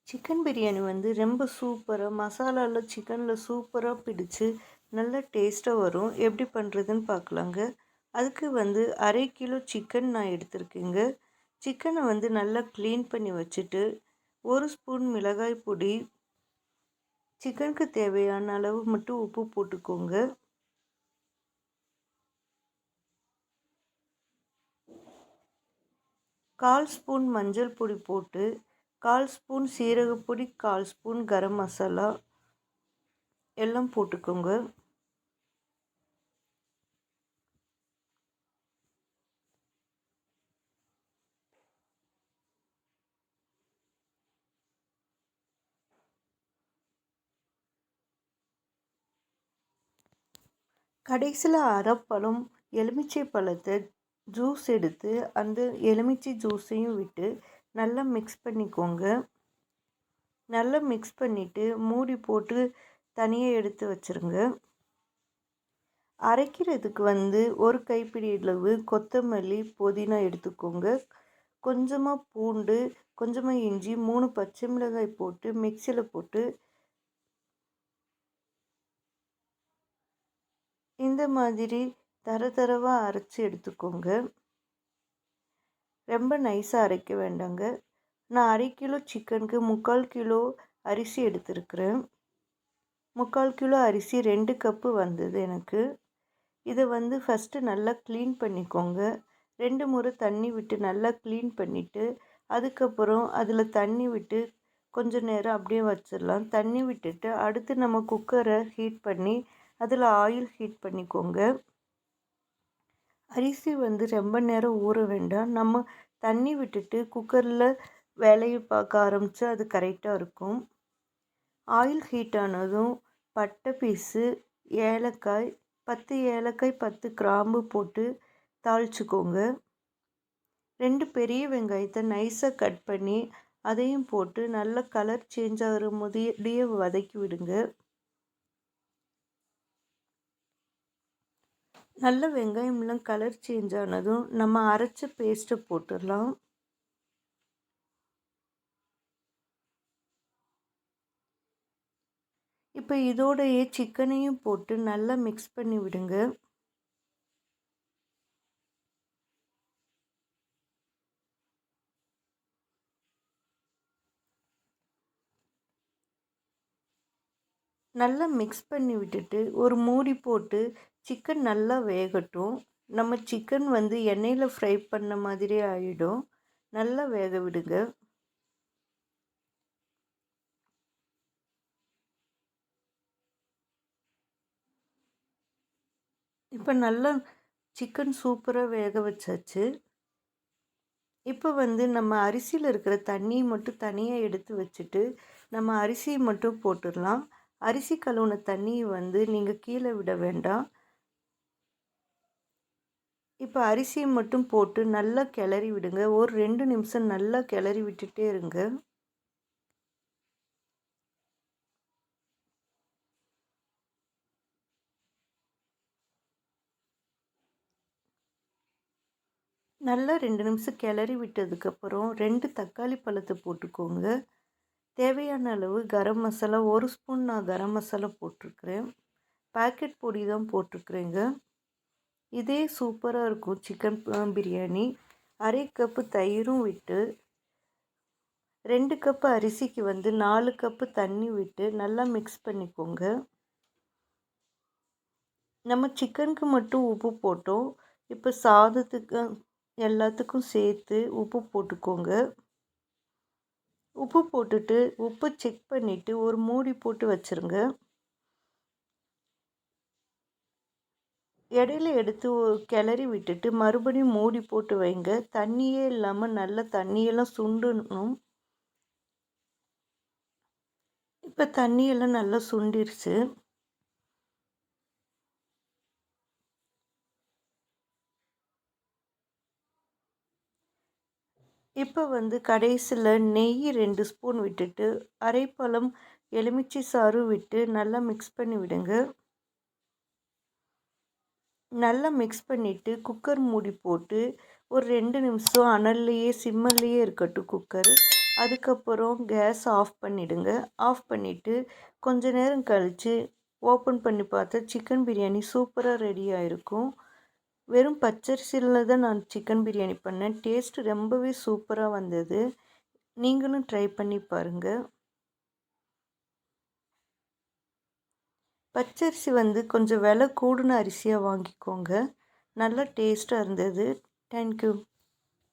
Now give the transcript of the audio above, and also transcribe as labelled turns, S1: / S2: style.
S1: Chicken biryani வந்து ரொம்ப சூப்பராக மசாலாவில் சிக்கனில் சூப்பராக பிடிச்சு நல்ல டேஸ்ட்டாக வரும். எப்படி பண்ணுறதுன்னு பார்க்கலாங்க. அதுக்கு வந்து 1/2 கிலோ சிக்கன் நான் எடுத்திருக்கேங்க. சிக்கனை வந்து நல்லா க்ளீன் பண்ணி வச்சுட்டு 1 ஸ்பூன் மிளகாய் பொடி, சிக்கனுக்கு தேவையான அளவு மட்டும் உப்பு போட்டுக்கோங்க. கால் ஸ்பூன் மஞ்சள் பொடி போட்டு, 1/4 ஸ்பூன் சீரகப்பொடி, 1/4 ஸ்பூன் கரம் மசாலா எல்லாம் போட்டுக்கோங்க. கடைசியில் அரைப்பழம் எலுமிச்சை பழத்தை ஜூஸ் எடுத்து அந்த எலுமிச்சை ஜூஸையும் விட்டு நல்லா மிக்ஸ் பண்ணிக்கோங்க. நல்லா மிக்ஸ் பண்ணிவிட்டு மூடி போட்டு தனியாக எடுத்து வச்சுருங்க. அரைக்கிறதுக்கு வந்து ஒரு கைப்பிடி அளவு கொத்தமல்லி, புதினா எடுத்துக்கோங்க. கொஞ்சமாக பூண்டு, கொஞ்சமாக இஞ்சி, 3 பச்சை மிளகாய் போட்டு மிக்சியில் போட்டு இந்த மாதிரி தரவாக அரைச்சி எடுத்துக்கோங்க. ரொம்ப நைஸாக அரைக்க வேண்டாங்க. நான் 1/2 கிலோ சிக்கனுக்கு 3/4 கிலோ அரிசி எடுத்துருக்கிறேன். 3/4 கிலோ அரிசி 2 கப்பு வந்தது எனக்கு. இதை வந்து ஃபஸ்ட்டு நல்லா க்ளீன் பண்ணிக்கோங்க. 2 முறை தண்ணி விட்டு நல்லா க்ளீன் பண்ணிவிட்டு, அதுக்கப்புறம் அதில் தண்ணி விட்டு கொஞ்சம் நேரம் அப்படியே வச்சிடலாம். தண்ணி விட்டுட்டு அடுத்து நம்ம குக்கரை ஹீட் பண்ணி அதில் ஆயில் ஹீட் பண்ணிக்கோங்க. அரிசி வந்து ரொம்ப நேரம் ஊற வேண்டாம். நம்ம தண்ணி விட்டுட்டு குக்கரில் வேலையை பார்க்க ஆரம்பித்தா அது கரெக்டாக இருக்கும். ஆயில் ஹீட் ஆனதும் பட்டை பீஸு, ஏலக்காய், 10 ஏலக்காய், 10 கிராம்பு போட்டு தாளிச்சுக்கோங்க. 2 பெரிய வெங்காயத்தை நைஸாக கட் பண்ணி அதையும் போட்டு நல்ல கலர் சேஞ்ச் ஆகிற முடிய வதக்கி விடுங்க. நல்ல வெங்காயம்லாம் கலர் சேஞ்ச் ஆனதும் நம்ம அரைச்ச பேஸ்ட்டை போட்டுடலாம். இப்போ இதோடையே சிக்கனையும் போட்டு நல்லா மிக்ஸ் பண்ணி விடுங்க. நல்லா மிக்ஸ் பண்ணி விட்டுட்டு ஒரு மூடி போட்டு சிக்கன் நல்லா வேகட்டும். நம்ம சிக்கன் வந்து எண்ணெயில் ஃப்ரை பண்ண மாதிரி ஆகிடும். நல்லா வேக விடுங்க. இப்போ நல்லா சிக்கன் சூப்பராக வேக வச்சாச்சு. இப்போ வந்து நம்ம அரிசியில் இருக்கிற தண்ணியை மட்டும் தனியாக எடுத்து வச்சுட்டு நம்ம அரிசியை மட்டும் போட்டுடலாம். அரிசி கழுவுன தண்ணியை வந்து நீங்கள் கீழே விட வேண்டாம். இப்போ அரிசியை மட்டும் போட்டு நல்லா கிளறி விடுங்க. ஒரு 2 நிமிஷம் நல்லா கிளறி விட்டுட்டே இருங்க. நல்லா 2 நிமிஷம் கிளறி விட்டதுக்கப்புறம் 2 தக்காளி பழத்தை போட்டுக்கோங்க. தேவையான அளவு கரம் மசாலா 1 ஸ்பூன் நான் கரம் மசாலா போட்டிருக்கிறேன். பாக்கெட் பொடி தான் போட்டிருக்கிறேங்க. இதே சூப்பராக இருக்கும் சிக்கன் பிரியாணி. 1/2 கப்பு தயிரும் விட்டு 2 கப்பு அரிசிக்கு வந்து 4 கப்பு தண்ணி விட்டு நல்லா மிக்ஸ் பண்ணிக்கோங்க. நம்ம சிக்கனுக்கு மட்டும் உப்பு போட்டோம். இப்போ சாதத்துக்கு எல்லாத்துக்கும் சேர்த்து உப்பு போட்டுக்கோங்க. உப்பு போட்டுட்டு உப்பு செக் பண்ணிவிட்டு ஒரு மூடி போட்டு வச்சுருங்க. இடையில எடுத்து கிளறி விட்டுட்டு மறுபடியும் மூடி போட்டு வைங்க. தண்ணியே இல்லாமல் நல்லா தண்ணியெல்லாம் சுண்டணும். இப்போ தண்ணியெல்லாம் நல்லா சுண்டிருச்சு. இப்போ வந்து கடைசியில் நெய் 2 ஸ்பூன் விட்டுட்டு அரைப்பழம் எலுமிச்சை சாறு விட்டு நல்லா மிக்ஸ் பண்ணி விடுங்க. நல்லா மிக்ஸ் பண்ணிவிட்டு குக்கர் மூடி போட்டு ஒரு 2 நிமிஷம் அனல்லையே சிம்மல்லையே இருக்கட்டும் குக்கர். அதுக்கப்புறம் கேஸ் ஆஃப் பண்ணிவிடுங்க. ஆஃப் பண்ணிவிட்டு கொஞ்ச நேரம் கழித்து ஓப்பன் பண்ணி பார்த்தா சிக்கன் பிரியாணி சூப்பராக ரெடி ஆகிருக்கும். வெறும் பச்சரிசியில் தான் நான் சிக்கன் பிரியாணி பண்ணேன். டேஸ்ட்டு ரொம்பவே சூப்பராக வந்தது. நீங்களும் ட்ரை பண்ணி பாருங்கள். பச்சரிசி வந்து கொஞ்சம் விலை கூடின அரிசியாக வாங்கிக்கோங்க. நல்லா டேஸ்ட்டாக இருந்தது. தேங்க்யூ.